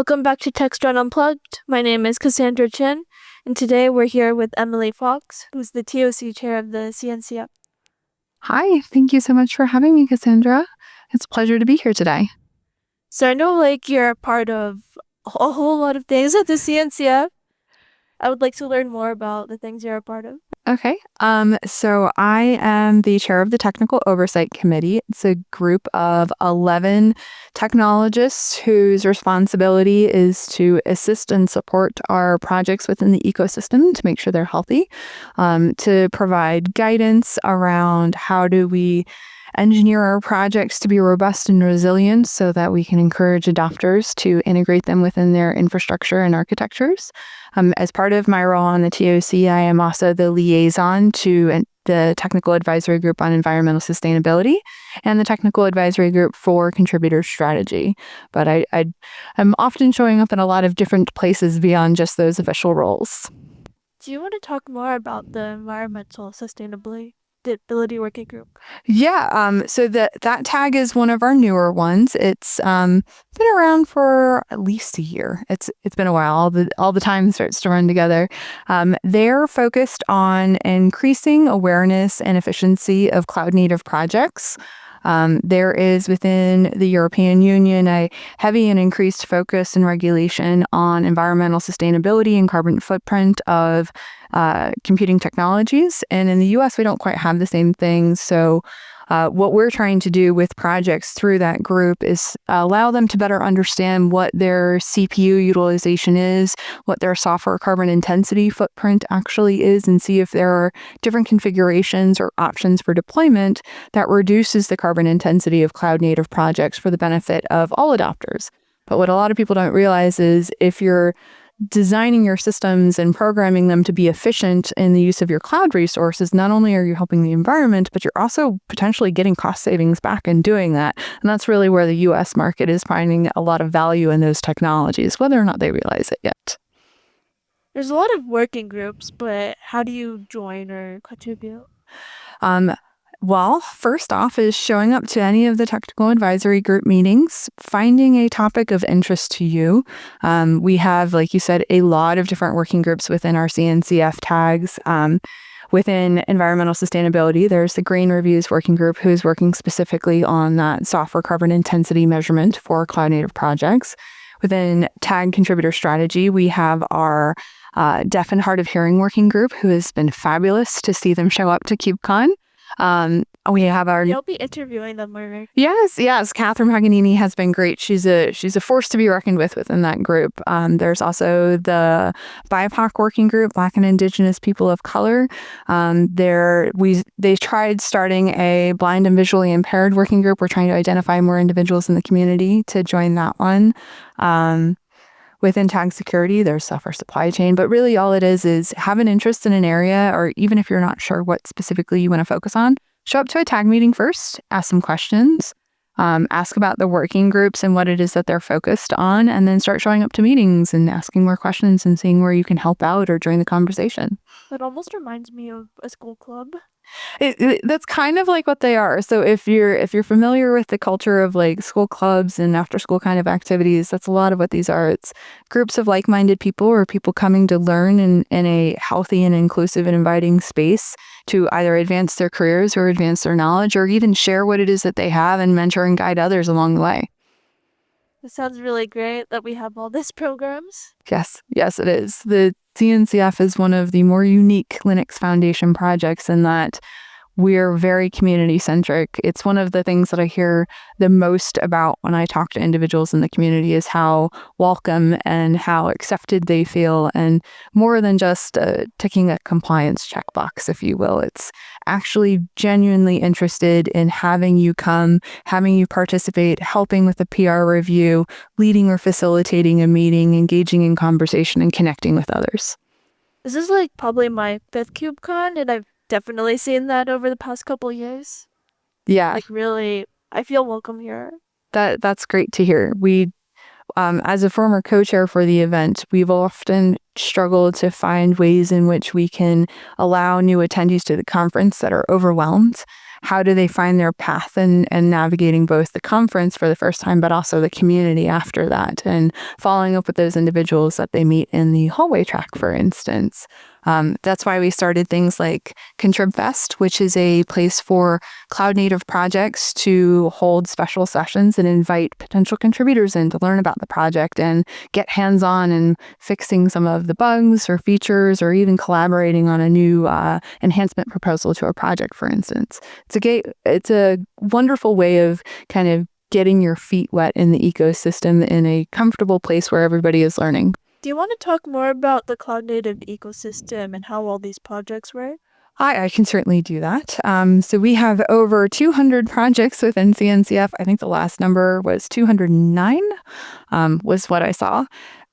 Welcome back to Techstrong Unplugged. My name is Cassandra Chin, and today we're here with Emily Fox, who's the TOC Chair of the CNCF. Hi, thank you so much for having me, Cassandra. It's a pleasure to be here today. So I know you're a part of a whole lot of things at the CNCF. I would like to learn more about the things you're a part of. Okay, so I am the chair of the Technical Oversight Committee. It's a group of 11 technologists whose responsibility is to assist and support our projects within the ecosystem to make sure they're healthy, to provide guidance around how do we engineer our projects to be robust and resilient so that we can encourage adopters to integrate them within their infrastructure and architectures. As part of my role on the TOC, I am also the liaison to the Technical Advisory Group on Environmental Sustainability and the Technical Advisory Group for Contributor Strategy. But I'm often showing up in a lot of different places beyond just those official roles. Do you want to talk more about the Environmental Sustainability Working Group? Yeah, so that tag is one of our newer ones. It's been around for at least a year. It's been a while. All the time starts to run together. They're focused on increasing awareness and efficiency of cloud native projects. There is within the European Union a heavy and increased focus and regulation on environmental sustainability and carbon footprint of computing technologies. And in the US, we don't quite have the same thing. So what we're trying to do with projects through that group is allow them to better understand what their CPU utilization is, what their software carbon intensity footprint actually is, and see if there are different configurations or options for deployment that reduces the carbon intensity of cloud native projects for the benefit of all adopters. But what a lot of people don't realize is if you're designing your systems and programming them to be efficient in the use of your cloud resources, not only are you helping the environment, but you're also potentially getting cost savings back in doing that. And that's really where the US market is finding a lot of value in those technologies, whether or not they realize it yet. There's a lot of working groups, but how do you join or contribute? Well, first off is showing up to any of the technical advisory group meetings, finding a topic of interest to you. We have, like you said, a lot of different working groups within our CNCF tags. Within environmental sustainability, there's the Green Reviews Working Group, who's working specifically on that software carbon intensity measurement for cloud native projects. Within Tag Contributor Strategy, we have our Deaf and Hard of Hearing Working Group, who has been fabulous to see them show up to KubeCon. We have our... You'll be interviewing them, right? Yes. Catherine Paganini has been great. She's a force to be reckoned with within that group. There's also the BIPOC working group, Black and Indigenous People of Color. They tried starting a blind and visually impaired working group. We're trying to identify more individuals in the community to join that one. Within tag security, there's software supply chain, but really all it is have an interest in an area, or even if you're not sure what specifically you want to focus on, show up to a tag meeting first, ask some questions, ask about the working groups and what it is that they're focused on, and then start showing up to meetings and asking more questions and seeing where you can help out or join the conversation. It almost reminds me of a school club. That's kind of like what they are. So if you're familiar with the culture of like school clubs and after school kind of activities, that's a lot of what these are. It's groups of like-minded people or people coming to learn in a healthy and inclusive and inviting space to either advance their careers or advance their knowledge or even share what it is that they have and mentor and guide others along the way. It sounds really great that we have all these programs. Yes, it is. The CNCF is one of the more unique Linux Foundation projects in that we're very community-centric. It's one of the things that I hear the most about when I talk to individuals in the community is how welcome and how accepted they feel, and more than just ticking a compliance checkbox, if you will. It's actually genuinely interested in having you come, having you participate, helping with a PR review, leading or facilitating a meeting, engaging in conversation, and connecting with others. This is probably my 5th KubeCon, and I've definitely seen that over the past couple years. Yeah. Really, I feel welcome here. That's great to hear. We, as a former co-chair for the event, we've often struggled to find ways in which we can allow new attendees to the conference that are overwhelmed how do they find their path and navigating both the conference for the first time, but also the community after that, and following up with those individuals that they meet in the hallway track, for instance. That's why we started things like ContribFest, which is a place for cloud native projects to hold special sessions and invite potential contributors in to learn about the project and get hands-on in fixing some of the bugs or features, or even collaborating on a new enhancement proposal to a project, for instance. It's a wonderful way of kind of getting your feet wet in the ecosystem in a comfortable place where everybody is learning. Do you want to talk more about the cloud native ecosystem and how all these projects work? I can certainly do that. So we have over 200 projects within CNCF. I think the last number was 209, was what I saw.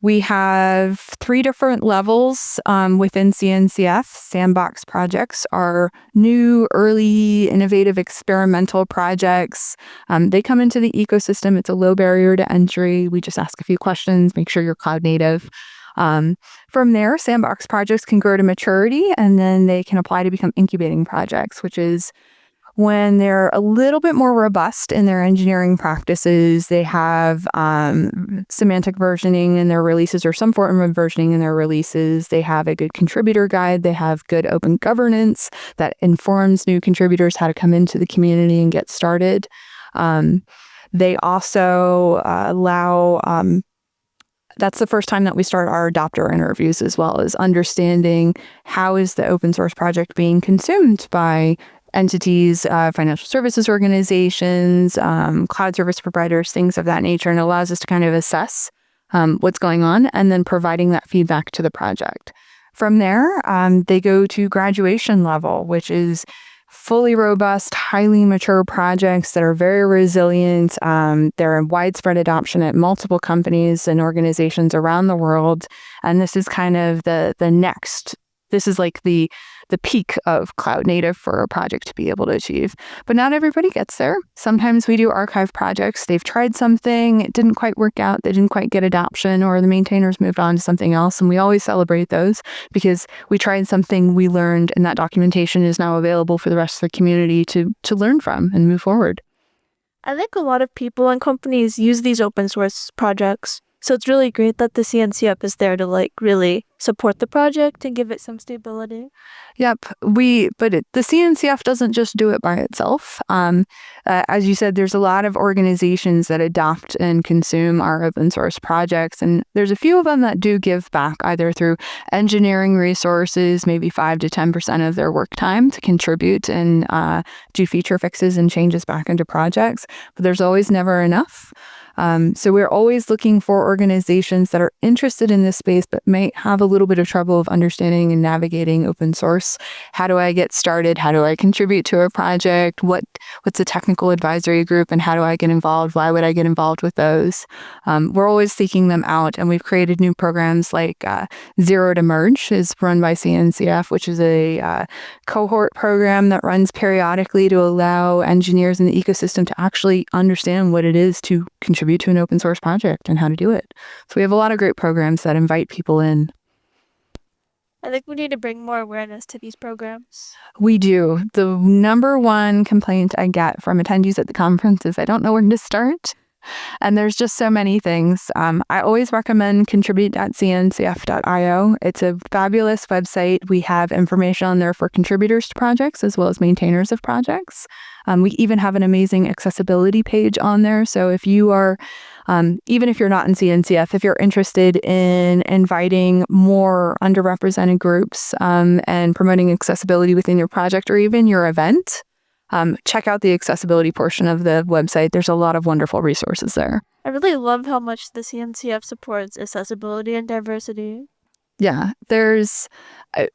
We have 3 different levels within CNCF. Sandbox projects are new, early, innovative, experimental projects. They come into the ecosystem. It's a low barrier to entry. We just ask a few questions, make sure you're cloud native. From there, sandbox projects can grow to maturity, and then they can apply to become incubating projects, which is when they're a little bit more robust in their engineering practices. They have semantic versioning in their releases, or some form of versioning in their releases. They have a good contributor guide. They have good open governance that informs new contributors how to come into the community and get started. They also allow that's the first time that we start our adopter interviews, as well as understanding how is the open source project being consumed by entities, financial services organizations, cloud service providers, things of that nature, and it allows us to kind of assess what's going on and then providing that feedback to the project. From there, they go to graduation level, which is fully robust, highly mature projects that are very resilient. They're in widespread adoption at multiple companies and organizations around the world. And this is kind of the next. This is like the peak of cloud native for a project to be able to achieve. But not everybody gets there. Sometimes we do archive projects. They've tried something, it didn't quite work out, they didn't quite get adoption, or the maintainers moved on to something else. And we always celebrate those because we tried something, we learned, and that documentation is now available for the rest of the community to learn from and move forward. I think a lot of people and companies use these open source projects. So it's really great that the CNCF is there to really support the project and give it some stability. Yep, the CNCF doesn't just do it by itself. As you said, there's a lot of organizations that adopt and consume our open source projects, and there's a few of them that do give back either through engineering resources, maybe 5 to 10% of their work time to contribute and do feature fixes and changes back into projects. But there's always never enough. So we're always looking for organizations that are interested in this space but may have a little bit of trouble of understanding and navigating open source. How do I get started? How do I contribute to a project? What's a technical advisory group, and how do I get involved? Why would I get involved with those? We're always seeking them out, and we've created new programs like Zero to Merge is run by CNCF, which is a cohort program that runs periodically to allow engineers in the ecosystem to actually understand what it is to contribute to an open source project and how to do it. So we have a lot of great programs that invite people in. I think we need to bring more awareness to these programs. We do. The number one complaint I get from attendees at the conference is I don't know where to start. And there's just so many things. I always recommend contribute.cncf.io. It's a fabulous website. We have information on there for contributors to projects as well as maintainers of projects. We even have an amazing accessibility page on there. So if you are, even if you're not in CNCF, if you're interested in inviting more underrepresented groups and promoting accessibility within your project or even your event, check out the accessibility portion of the website. There's a lot of wonderful resources there. I really love how much the CNCF supports accessibility and diversity. Yeah,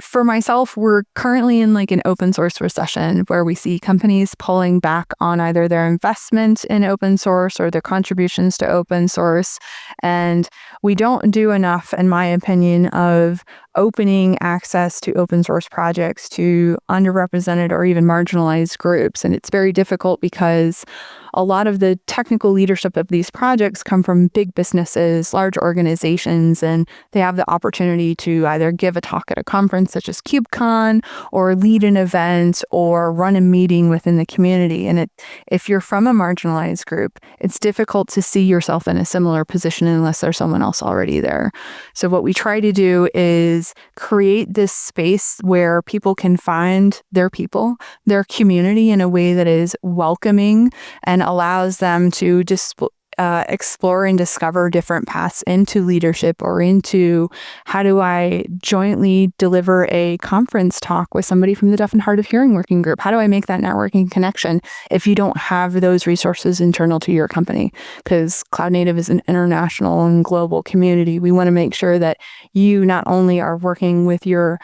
for myself, we're currently in an open source recession where we see companies pulling back on either their investment in open source or their contributions to open source. And we don't do enough, in my opinion, of opening access to open source projects to underrepresented or even marginalized groups. And it's very difficult because a lot of the technical leadership of these projects come from big businesses, large organizations, and they have the opportunity to either give a talk at a conference conference such as KubeCon, or lead an event or run a meeting within the community. And if you're from a marginalized group, it's difficult to see yourself in a similar position unless there's someone else already there. So what we try to do is create this space where people can find their people, their community in a way that is welcoming and allows them to just explore and discover different paths into leadership or into how do I jointly deliver a conference talk with somebody from the deaf and hard of hearing working group? How do I make that networking connection if you don't have those resources internal to your company? Because Cloud Native is an international and global community. We want to make sure that you not only are working with your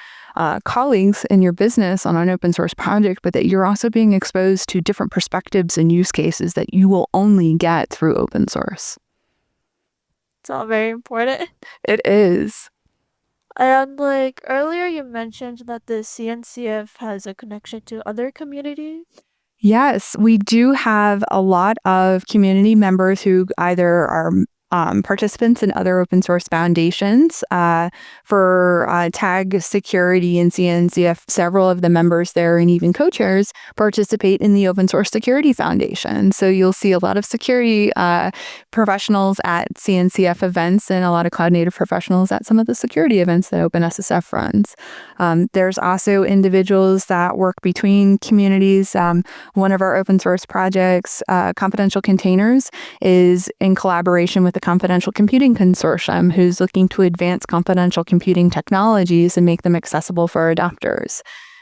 colleagues in your business on an open source project, but that you're also being exposed to different perspectives and use cases that you will only get through open source. It's all very important. It is. And earlier you mentioned that the CNCF has a connection to other communities. Yes, we do have a lot of community members who either are participants in other open source foundations. For TAG Security and CNCF, several of the members there and even co-chairs participate in the Open Source Security Foundation. So you'll see a lot of security professionals at CNCF events and a lot of cloud native professionals at some of the security events that OpenSSF runs. There's also individuals that work between communities. One of our open source projects, Confidential Containers, is in collaboration with the Confidential Computing Consortium, who's looking to advance confidential computing technologies and make them accessible for adopters.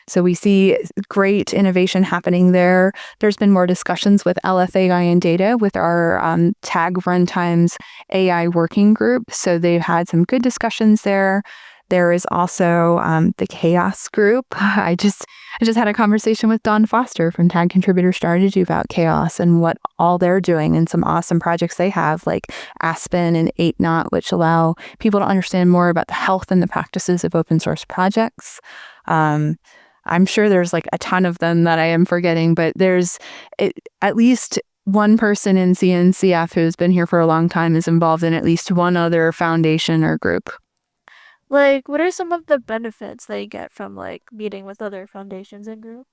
So we see great innovation happening there. There's been more discussions with LFAI and data with our TAG Runtimes AI working group. So they've had some good discussions there. There is also the Chaos group. I just had a conversation with Dawn Foster from Tag Contributor Strategy about Chaos and what all they're doing and some awesome projects they have like Aspen and 8 Knot, which allow people to understand more about the health and the practices of open source projects. I'm sure there's a ton of them that I am forgetting, but there's at least one person in CNCF who's been here for a long time is involved in at least one other foundation or group. What are some of the benefits that you get from meeting with other foundations and groups?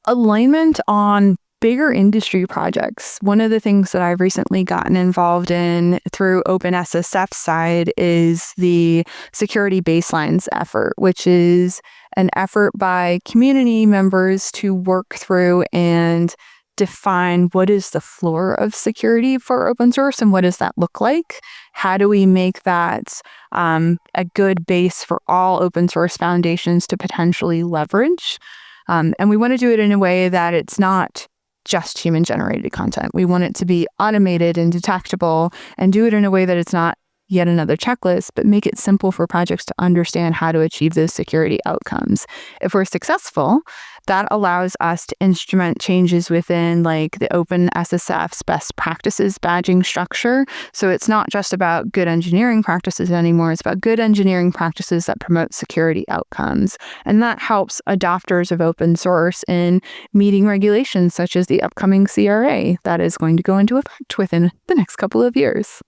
Alignment on bigger industry projects. One of the things that I've recently gotten involved in through OpenSSF's side is the security baselines effort, which is an effort by community members to work through and define what is the floor of security for open source and what does that look like? How do we make that a good base for all open source foundations to potentially leverage? And we want to do it in a way that it's not just human generated content. We want it to be automated and detectable and do it in a way that it's not yet another checklist, but make it simple for projects to understand how to achieve those security outcomes. If we're successful, that allows us to instrument changes within the OpenSSF's best practices badging structure. So it's not just about good engineering practices anymore. It's about good engineering practices that promote security outcomes. And that helps adopters of open source in meeting regulations such as the upcoming CRA that is going to go into effect within the next couple of years.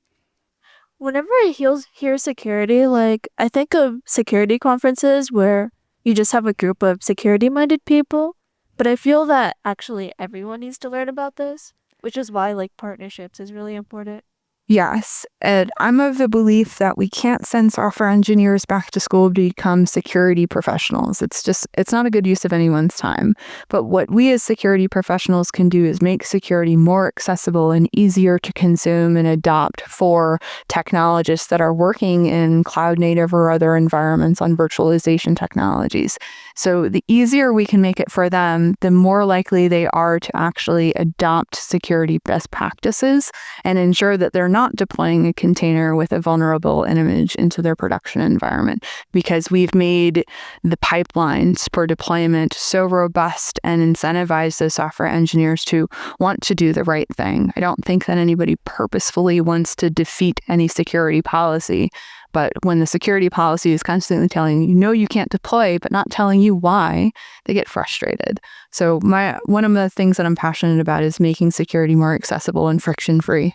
Whenever I hear security, I think of security conferences where you just have a group of security-minded people, but I feel that actually everyone needs to learn about this, which is why partnerships is really important. Yes, and I'm of the belief that we can't send software engineers back to school to become security professionals. It's not a good use of anyone's time. But what we as security professionals can do is make security more accessible and easier to consume and adopt for technologists that are working in cloud native or other environments on virtualization technologies. So the easier we can make it for them, the more likely they are to actually adopt security best practices and ensure that they're not deploying a container with a vulnerable image into their production environment, because we've made the pipelines for deployment so robust and incentivize those software engineers to want to do the right thing. I don't think that anybody purposefully wants to defeat any security policy. But when the security policy is constantly telling you, no, you can't deploy, but not telling you why, they get frustrated. So one of the things that I'm passionate about is making security more accessible and friction-free.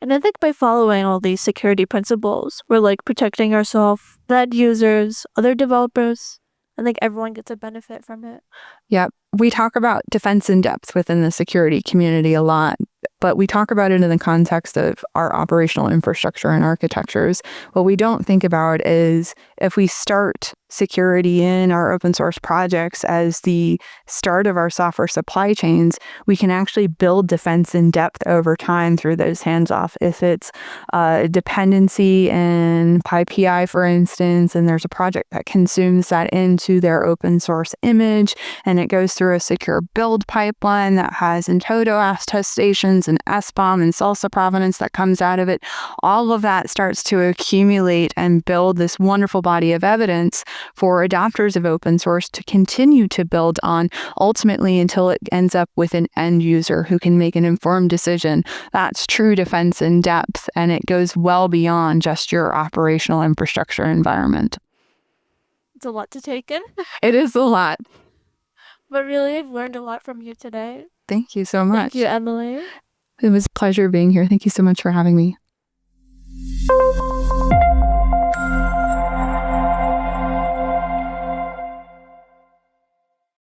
And I think by following all these security principles, we're like protecting ourselves, the end users, other developers. I think everyone gets a benefit from it. Yep. We talk about defense in depth within the security community a lot, but we talk about it in the context of our operational infrastructure and architectures. What we don't think about is if we start security in our open source projects as the start of our software supply chains, we can actually build defense in depth over time through those hands-off. If it's a dependency in PyPI, for instance, and there's a project that consumes that into their open source image, and it goes through a secure build pipeline that has in toto attestations and SBOM and SALSA provenance that comes out of it, all of that starts to accumulate and build this wonderful body of evidence for adopters of open source to continue to build on, ultimately until it ends up with an end user who can make an informed decision. That's true defense in depth, and it goes well beyond just your operational infrastructure environment. It's a lot to take in. It is a lot. But really, I've learned a lot from you today. Thank you so much. Thank you, Emily. It was a pleasure being here. Thank you so much for having me.